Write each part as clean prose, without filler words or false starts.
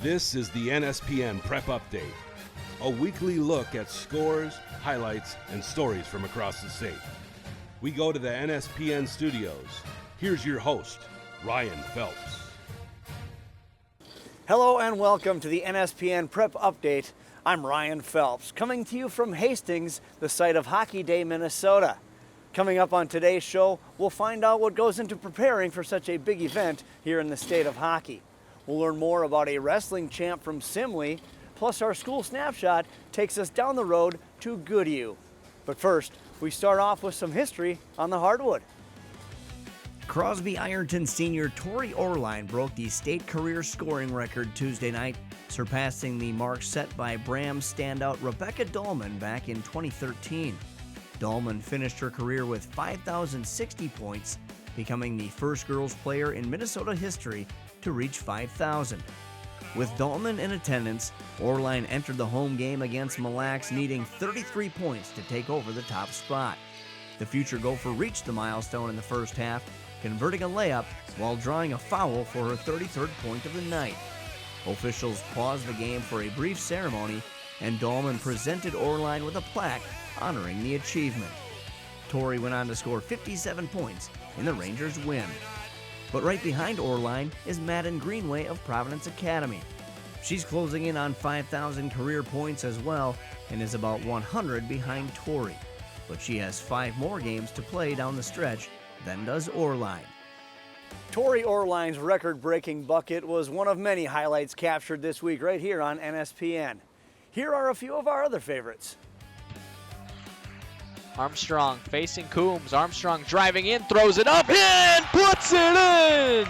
This is the NSPN Prep Update, a weekly look at scores, highlights, and stories from across the state. We go to the NSPN studios. Here's your host, Ryan Phelps. Hello and welcome to the NSPN Prep Update. I'm Ryan Phelps, coming to you from Hastings, the site of Hockey Day, Minnesota. Coming up on today's show, we'll find out what goes into preparing for such a big event here in the state of hockey. We'll learn more about a wrestling champ from Simley, plus our school snapshot takes us down the road to Goodhue. But first, we start off with some history on the hardwood. Crosby Ironton senior Tori Orline broke the state career scoring record Tuesday night, surpassing the mark set by Bram standout Rebecca Dahlman back in 2013. Dahlman finished her career with 5,060 points, becoming the first girls player in Minnesota history to reach 5,000. With Dahlman in attendance, Orline entered the home game against Mille Lacs needing 33 points to take over the top spot. The future Gopher reached the milestone in the first half, converting a layup while drawing a foul for her 33rd point of the night. Officials paused the game for a brief ceremony, and Dahlman presented Orline with a plaque honoring the achievement. Tori went on to score 57 points in the Rangers' win. But right behind Orline is Madden Greenway of Providence Academy. She's closing in on 5,000 career points as well and is about 100 behind Tori. But she has 5 more games to play down the stretch than does Orline. Tori Orline's record-breaking bucket was one of many highlights captured this week right here on NSPN. Here are a few of our other favorites. Armstrong facing Coombs. Armstrong driving in, throws it up, and puts it in!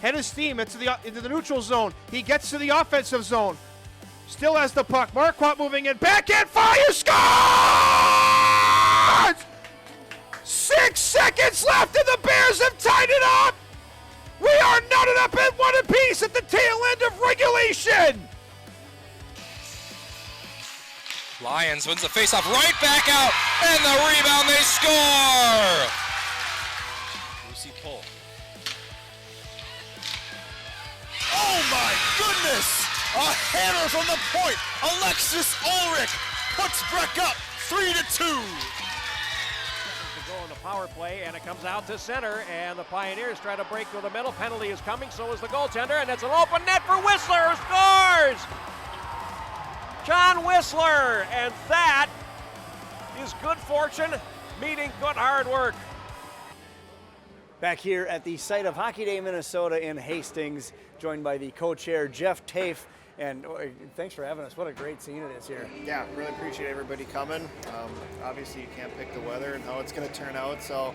Head of steam into the neutral zone. He gets to the offensive zone. Still has the puck. Marquardt moving in. Backhand fire. Scores! 6 seconds left and the Bears have tied it up. We are knotted up at one apiece at the tail end of regulation. Lions wins the faceoff right back out, and the rebound, they score! Lucy Pohl. Oh my goodness! A hammer from the point! Alexis Ulrich puts Breck up 3-2. To go on the power play, and it comes out to center, and the Pioneers try to break through the middle. Penalty is coming, so is the goaltender, and it's an open net for Whistler, who scores! John Whistler, and that is good fortune meeting good hard work. Back here at the site of Hockey Day, Minnesota in Hastings, joined by the co-chair Jeff Tafe. And thanks for having us. What a great scene it is here. Yeah, really appreciate everybody coming. Obviously, you can't pick the weather and how it's going to turn out, so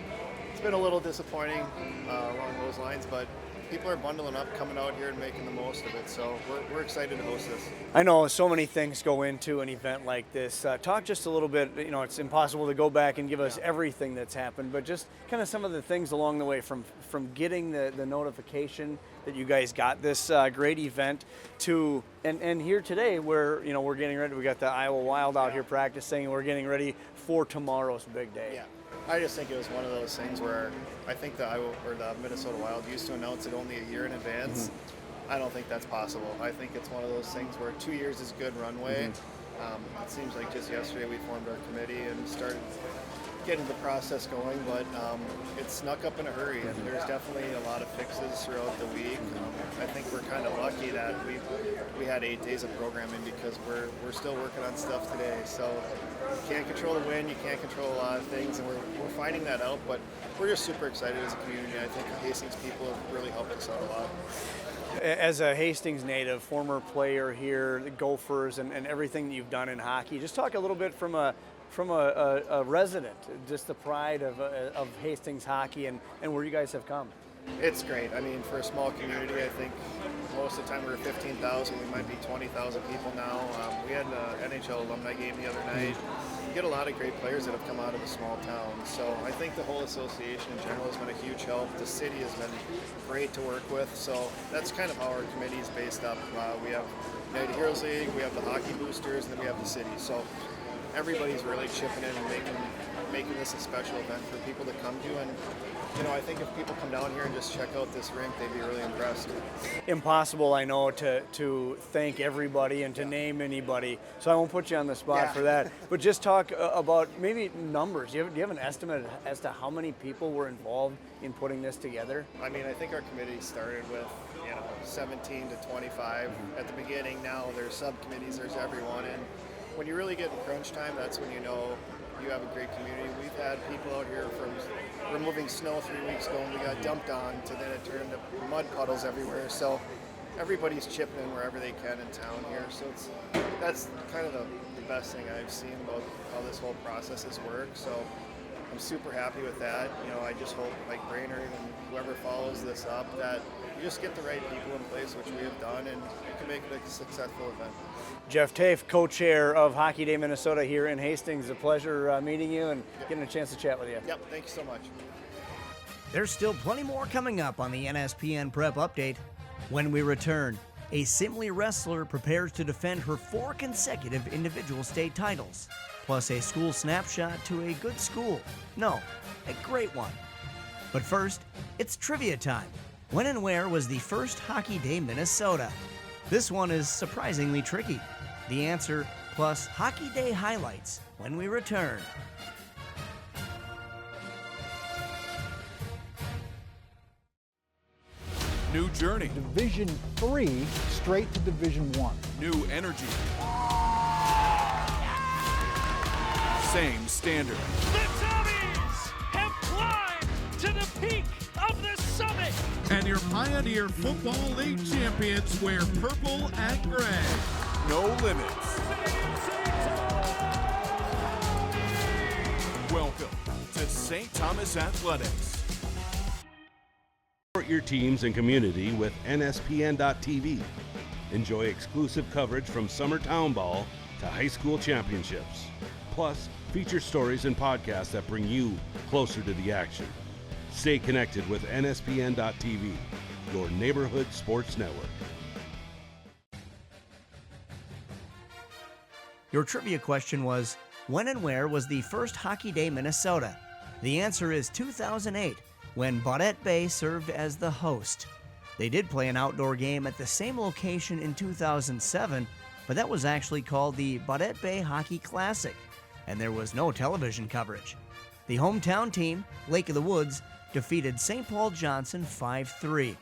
it's been a little disappointing along those lines, but people are bundling up, coming out here and making the most of it, so we're excited to host this. I know so many things go into an event like this. Talk just a little bit, it's impossible to go back and give us everything that's happened, but just kind of some of the things along the way from getting the notification that you guys got this great event to, and here today where, we're getting ready, we got the Iowa Wild out here practicing, and we're getting ready for tomorrow's big day. Yeah. I just think it was one of those things where I think the Minnesota Wild used to announce it only a year in advance. Mm-hmm. I don't think that's possible. I think it's one of those things where 2 years is good runway. Mm-hmm. It seems like just yesterday we formed our committee and started getting the process going, but it snuck up in a hurry, and there's definitely a lot of fixes throughout the week. I think we're kind of lucky that we had 8 days of programming because we're still working on stuff today. So you can't control the wind, you can't control a lot of things, and we're finding that out, but we're just super excited as a community. I think the Hastings people have really helped us out a lot. As a Hastings native, former player here, the Gophers, and everything that you've done in hockey, just talk a little bit from a resident, just the pride of Hastings hockey and where you guys have come. It's great. I mean, for a small community, I think most of the time we were 15,000. We might be 20,000 people now. We had an NHL alumni game the other night. You get a lot of great players that have come out of a small town. So I think the whole association in general has been a huge help. The city has been great to work with. So that's kind of how our committee is based up. We have United Heroes League, we have the Hockey Boosters, and then we have the city. So everybody's really chipping in and making this a special event for people to come to. And I think if people come down here and just check out this rink, they'd be really impressed. Impossible, I know, to thank everybody and to name anybody, so I won't put you on the spot for that. But just talk about maybe numbers. Do you have an estimate as to how many people were involved in putting this together? I mean, I think our committee started with 17 to 25 at the beginning. Now there's subcommittees, there's everyone, and when you really get in crunch time, that's when you know you have a great community. We've had people out here from removing snow 3 weeks ago and we got dumped on to then it turned to mud puddles everywhere. So everybody's chipping in wherever they can in town here. So that's kind of the best thing I've seen about how this whole process has worked. So I'm super happy with that. I just hope Mike Brainerd and whoever follows this up that you just get the right people in place, which we have done, and you can make it a successful event. Jeff Tafe, co-chair of Hockey Day Minnesota here in Hastings. A pleasure meeting you and getting a chance to chat with you. Yep, thank you so much. There's still plenty more coming up on the NSPN Prep Update. When we return, a Simley wrestler prepares to defend her 4 consecutive individual state titles, plus a school snapshot to a good school. No, a great one. But first, it's trivia time. When and where was the first Hockey Day Minnesota? This one is surprisingly tricky. The answer, plus Hockey Day highlights when we return. New journey. Division 3 straight to Division 1. New energy. Same standard. The Tommies have climbed to the peak of the summit. And your Pioneer Football League champions wear purple and gray. No limits. Welcome to St. Thomas Athletics. Support your teams and community with NSPN.TV. Enjoy exclusive coverage from summer town ball to high school championships. Plus, feature stories and podcasts that bring you closer to the action. Stay connected with NSPN.TV, your neighborhood sports network. Your trivia question was, when and where was the first Hockey Day Minnesota? The answer is 2008, when Baudette Bay served as the host. They did play an outdoor game at the same location in 2007, but that was actually called the Baudette Bay Hockey Classic, and there was no television coverage. The hometown team, Lake of the Woods, defeated St. Paul Johnson 5-3.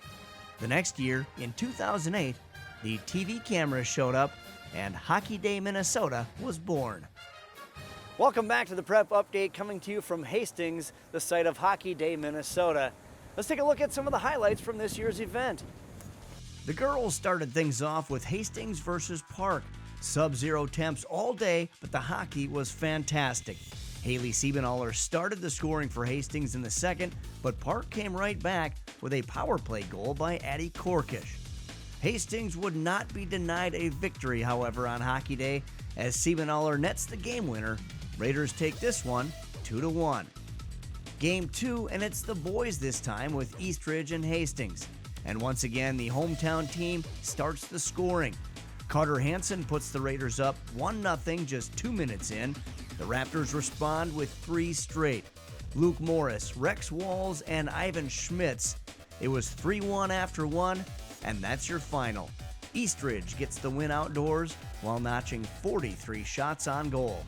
The next year, in 2008, the TV cameras showed up and Hockey Day Minnesota was born. Welcome back to the Prep Update, coming to you from Hastings, the site of Hockey Day Minnesota. Let's take a look at some of the highlights from this year's event. The girls started things off with Hastings versus Park. Sub-zero temps all day, but the hockey was fantastic. Haley Siebenaller started the scoring for Hastings in the second, but Park came right back with a power play goal by Addie Korkish. Hastings would not be denied a victory, however, on Hockey Day, as Siebenaller nets the game winner. Raiders take this one 2-1. Game 2, and it's the boys this time with Eastridge and Hastings. And once again, the hometown team starts the scoring. Carter Hansen puts the Raiders up 1-0 just 2 minutes in. The Raptors respond with 3 straight. Luke Morris, Rex Walls, and Ivan Schmitz. It was 3-1 after 1, and that's your final. Eastridge gets the win outdoors while notching 43 shots on goal.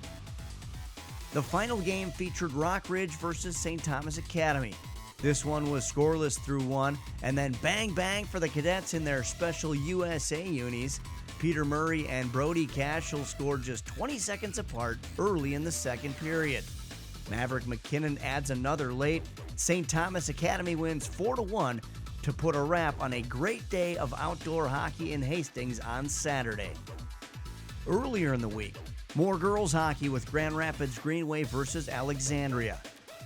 The final game featured Rockridge versus St. Thomas Academy. This one was scoreless through 1, and then bang bang for the cadets in their special USA unis. Peter Murray and Brody Cashel scored just 20 seconds apart early in the second period. Maverick McKinnon adds another late. St. Thomas Academy wins 4-1 to put a wrap on a great day of outdoor hockey in Hastings on Saturday. Earlier in the week, more girls hockey with Grand Rapids Greenway versus Alexandria.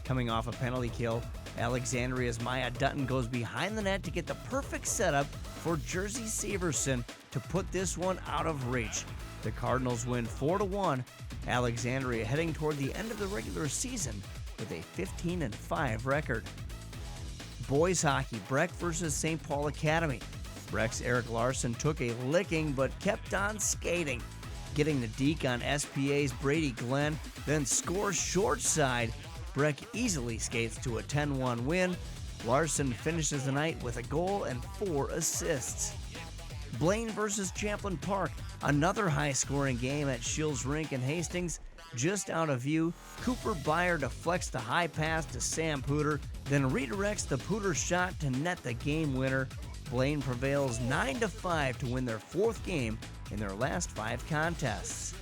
Coming off a penalty kill, Alexandria's Maya Dutton goes behind the net to get the perfect setup for Jersey Severson to put this one out of reach. The Cardinals win 4-1. Alexandria heading toward the end of the regular season with a 15-5 record. Boys hockey, Breck versus St. Paul Academy. Breck's Eric Larson took a licking but kept on skating, getting the deke on SPA's Brady Glenn, then scores short side Breck easily skates to a 10-1 win. Larson finishes the night with a goal and 4 assists. Blaine versus Champlin Park, another high-scoring game at Shields Rink in Hastings. Just out of view, Cooper Byer deflects the high pass to Sam Pooter, then redirects the Pooter shot to net the game winner. Blaine prevails 9-5 to win their 4th game in their last 5 contests.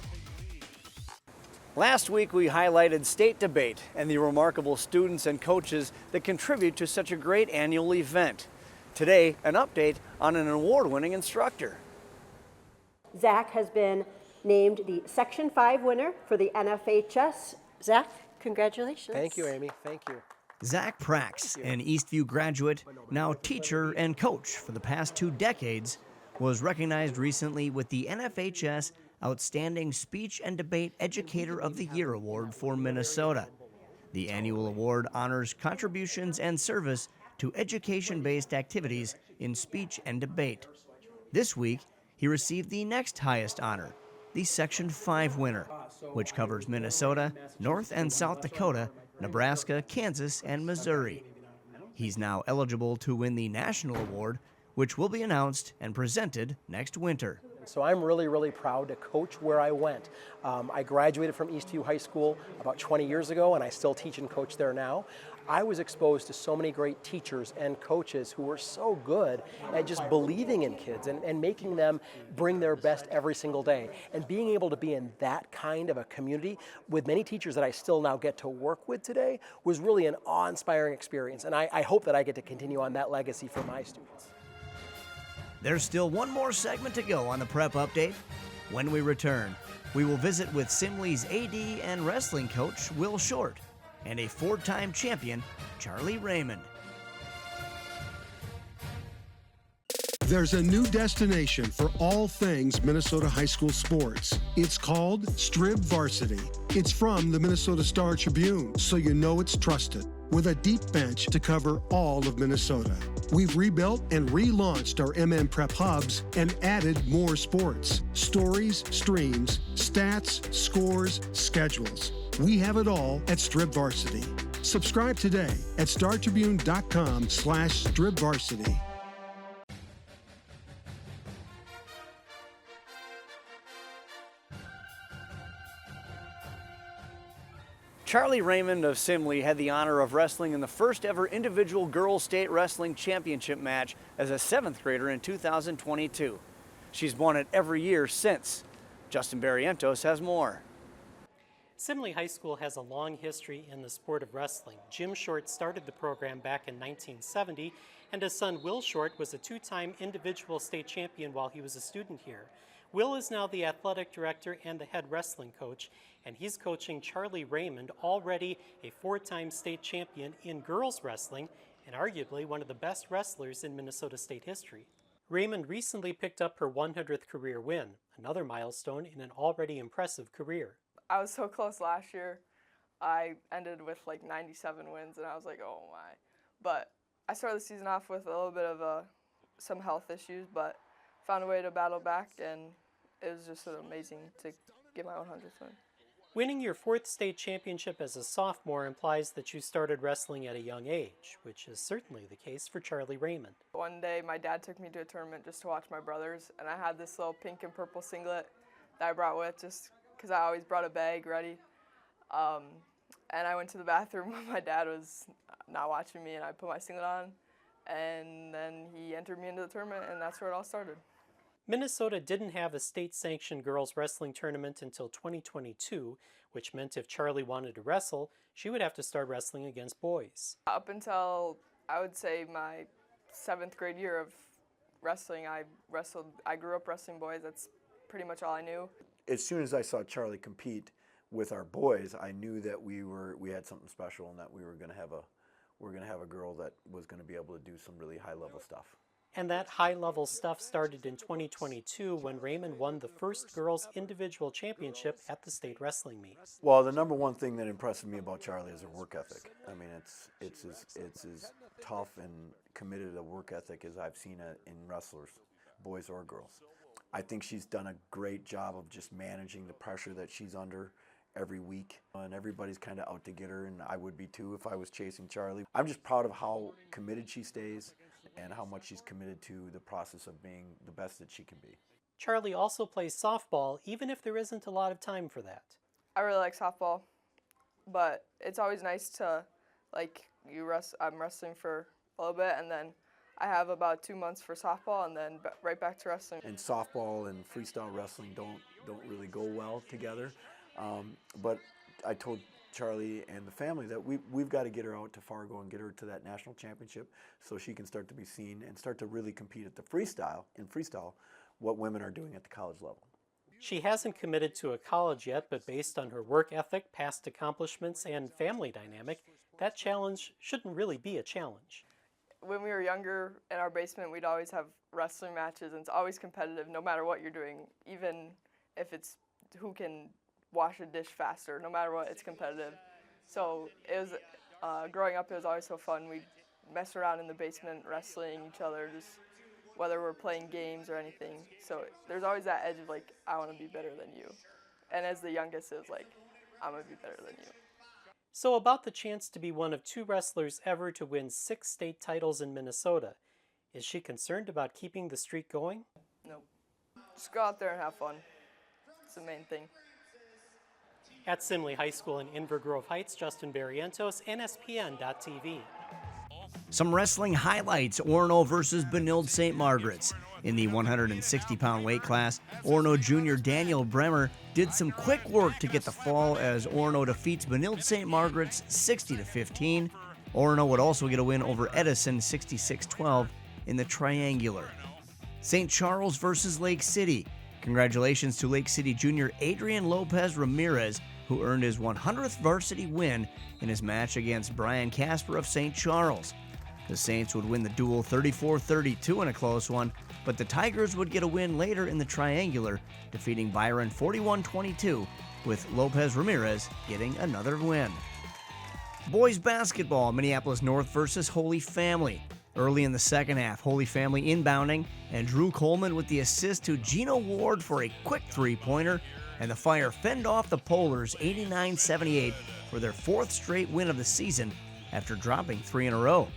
Last week we highlighted state debate and the remarkable students and coaches that contribute to such a great annual event. Today, an update on an award-winning instructor. Zach has been named the Section 5 winner for the NFHS. Zach, congratulations. Thank you, Amy. Thank you. Zach Prax, an Eastview graduate, now teacher and coach for the past 2 decades, was recognized recently with the NFHS Outstanding Speech and Debate Educator of the Year Award for Minnesota. The annual award honors contributions and service to education-based activities in speech and debate. This week, he received the next highest honor, the Section 5 winner, which covers Minnesota, North and South Dakota, Nebraska, Kansas, and Missouri. He's now eligible to win the national award, which will be announced and presented next winter. So I'm really, really proud to coach where I went. I graduated from Eastview High School about 20 years ago, and I still teach and coach there now. I was exposed to so many great teachers and coaches who were so good at just believing in kids and making them bring their best every single day. And being able to be in that kind of a community with many teachers that I still now get to work with today was really an awe-inspiring experience. And I hope that I get to continue on that legacy for my students. There's still one more segment to go on the Prep Update. When we return, we will visit with Simley's AD and wrestling coach, Will Short, and a 4-time champion, Charlie Raymond. There's a new destination for all things Minnesota high school sports. It's called Strib Varsity. It's from the Minnesota Star Tribune, so you know it's trusted. With a deep bench to cover all of Minnesota. We've rebuilt and relaunched our MN Prep hubs and added more sports, stories, streams, stats, scores, schedules. We have it all at Strib Varsity. Subscribe today at startribune.com/stribvarsity. Charlie Raymond of Simley had the honor of wrestling in the first ever individual girls state wrestling championship match as a 7th grader in 2022. She's won it every year since. Justin Barrientos has more. Simley High School has a long history in the sport of wrestling. Jim Short started the program back in 1970, and his son Will Short was a 2-time individual state champion while he was a student here. Will is now the athletic director and the head wrestling coach, and he's coaching Charlie Raymond, already a 4-time state champion in girls wrestling and arguably one of the best wrestlers in Minnesota state history. Raymond recently picked up her 100th career win, another milestone in an already impressive career. I was so close last year. I ended with like 97 wins, and I was like, oh my. But I started the season off with a little bit of some health issues, but found a way to battle back, and it was just amazing to get my 100th win. Winning your 4th state championship as a sophomore implies that you started wrestling at a young age, which is certainly the case for Charlie Raymond. One day my dad took me to a tournament just to watch my brothers, and I had this little pink and purple singlet that I brought with just because I always brought a bag ready. And I went to the bathroom when my dad was not watching me, and I put my singlet on, and then he entered me into the tournament, and that's where it all started. Minnesota didn't have a state-sanctioned girls wrestling tournament until 2022, which meant if Charlie wanted to wrestle, she would have to start wrestling against boys. Up until, I would say, my 7th grade year of wrestling, I grew up wrestling boys. That's pretty much all I knew. As soon as I saw Charlie compete with our boys, I knew that we had something special, and that we were going to have a girl that was going to be able to do some really high-level stuff. And that high-level stuff started in 2022 when Raymond won the first girls' individual championship at the state wrestling meet. Well, the number one thing that impresses me about Charlie is her work ethic. I mean, it's as tough and committed a work ethic as I've seen in wrestlers, boys or girls. I think she's done a great job of just managing the pressure that she's under every week, and everybody's kind of out to get her, and I would be too if I was chasing Charlie. I'm just proud of how committed she stays and how much she's committed to the process of being the best that she can be. Charlie also plays softball, even if there isn't a lot of time for that. I really like softball, but it's always nice to, like, I'm wrestling for a little bit, and then I have about 2 months for softball, and then right back to wrestling. And softball and freestyle wrestling don't really go well together. But I told Charlie and the family that we've got to get her out to Fargo and get her to that national championship so she can start to be seen and start to really compete at the freestyle what women are doing at the college level. She hasn't committed to a college yet, but based on her work ethic, past accomplishments, and family dynamic, that challenge shouldn't really be a challenge. When we were younger in our basement, we'd always have wrestling matches, and it's always competitive no matter what you're doing, even if it's who can wash a dish faster. No matter what, it's competitive. So it was, growing up, it was always so fun. We'd mess around in the basement, wrestling each other, just whether we're playing games or anything. So there's always that edge of, like, I want to be better than you. And as the youngest, it was like, I'm going to be better than you. So about the chance to be one of 2 wrestlers ever to win 6 state titles in Minnesota, is she concerned about keeping the streak going? Nope. Just go out there and have fun. It's the main thing. At Simley High School in Inver Grove Heights, Justin Barrientos, NSPN.TV. Some wrestling highlights: Orono versus Benilde St. Margaret's. In the 160-pound weight class, Orono junior Daniel Bremer did some quick work to get the fall as Orono defeats Benilde St. Margaret's 60-15. Orono would also get a win over Edison 66-12 in the triangular. St. Charles versus Lake City. Congratulations to Lake City junior Adrian Lopez Ramirez, who earned his 100th varsity win in his match against Brian Casper of St. Charles. The Saints would win the duel 34-32 in a close one, but the Tigers would get a win later in the triangular, defeating Byron 41-22, with Lopez Ramirez getting another win. Boys basketball, Minneapolis North versus Holy Family. Early in the second half, Holy Family inbounding, and Drew Coleman with the assist to Gino Ward for a quick three-pointer, and the Fire fend off the Polars 89-78 for their 4th straight win of the season after dropping 3 in a row.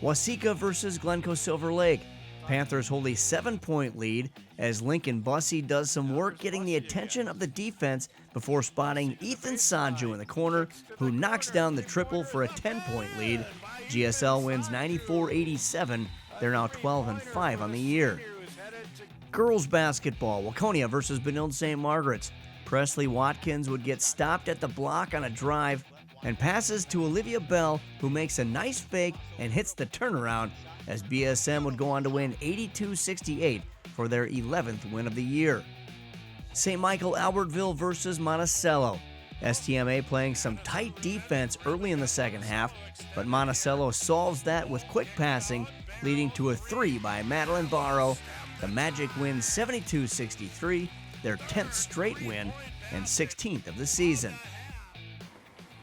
Waseca versus Glencoe Silver Lake. Panthers hold a 7-point lead as Lincoln Bussey does some work getting the attention of the defense before spotting Ethan Sanju in the corner, who knocks down the triple for a 10-point lead. GSL wins 94-87. They're now 12-5 on the year. Girls basketball, Waconia versus Benilde St. Margaret's. Presley Watkins would get stopped at the block on a drive and passes to Olivia Bell, who makes a nice fake and hits the turnaround, as BSM would go on to win 82-68 for their 11th win of the year. St. Michael Albertville versus Monticello. STMA playing some tight defense early in the second half, but Monticello solves that with quick passing, leading to a 3 by Madeline Barrow. The Magic win 72-63, their 10th straight win and 16th of the season.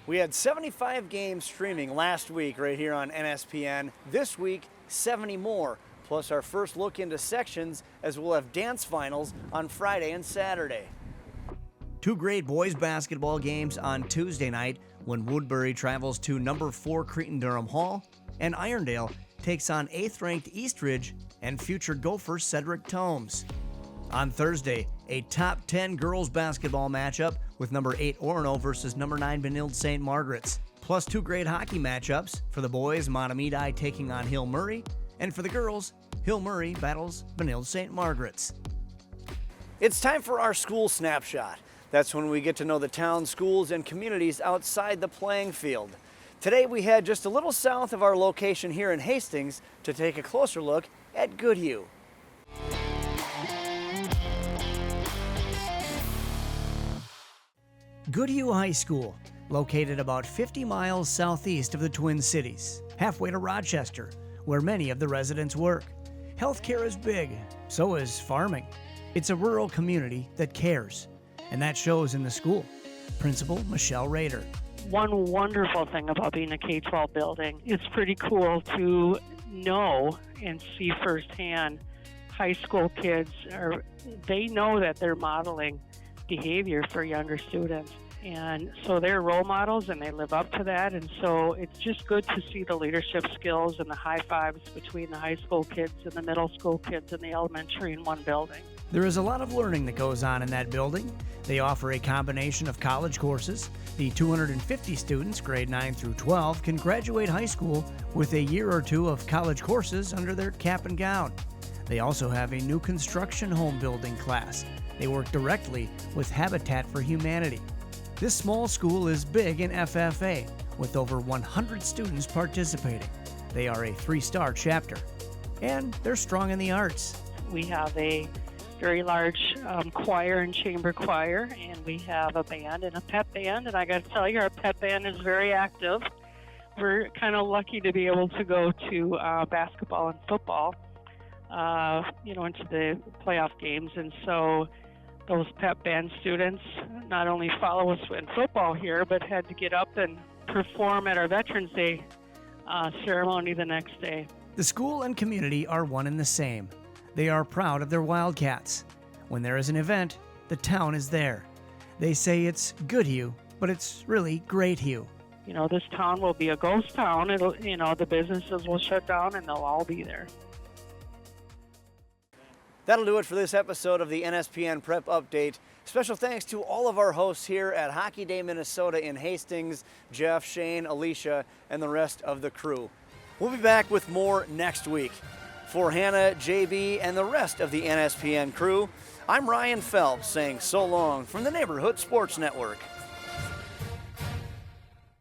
We had 75 games streaming last week right here on NSPN. This week, 70 more, plus our first look into sections, as we'll have dance finals on Friday and Saturday. 2 great boys basketball games on Tuesday night when Woodbury travels to number 4 Cretin-Durham Hall, and Irondale takes on 8th-ranked Eastridge and future Gopher Cedric Tomes. On Thursday, a top 10 girls basketball matchup with number 8 Orono versus number 9 Benilde St. Margaret's, plus 2 great hockey matchups. For the boys, Mahtomedi taking on Hill Murray, and for the girls, Hill Murray battles Benilde St. Margaret's. It's time for our school snapshot. That's when we get to know the town, schools, and communities outside the playing field. Today we head just a little south of our location here in Hastings to take a closer look at Goodhue. Goodhue High School, located about 50 miles southeast of the Twin Cities, halfway to Rochester, where many of the residents work. Healthcare is big, so is farming. It's a rural community that cares, and that shows in the school. Principal Michelle Rader. One wonderful thing about being a K-12 building, it's pretty cool to know and see firsthand high school kids they know that they're modeling behavior for younger students. And so they're role models and they live up to that. And so it's just good to see the leadership skills and the high fives between the high school kids and the middle school kids and the elementary in one building. There is a lot of learning that goes on in that building. They offer a combination of college courses. The 250 students, grade 9 through 12, can graduate high school with a year or two of college courses under their cap and gown. They also have a new construction home building class. They work directly with Habitat for Humanity. This small school is big in FFA, with over 100 students participating. They are a 3-star chapter, and they're strong in the arts. We have a very large choir and chamber choir, and we have a band and a pep band, and I got to tell you, our pep band is very active. We're kind of lucky to be able to go to basketball and football, into the playoff games, and so those pep band students not only follow us in football here, but had to get up and perform at our Veterans Day ceremony the next day. The school and community are one and the same. They are proud of their Wildcats. When there is an event, the town is there. They say it's good Hugh, but it's really great Hugh. This town will be a ghost town. It'll, the businesses will shut down and they'll all be there. That'll do it for this episode of the NSPN Prep Update. Special thanks to all of our hosts here at Hockey Day Minnesota in Hastings, Jeff, Shane, Alicia, and the rest of the crew. We'll be back with more next week. For Hannah, JB, and the rest of the NSPN crew, I'm Ryan Phelps saying so long from the Neighborhood Sports Network.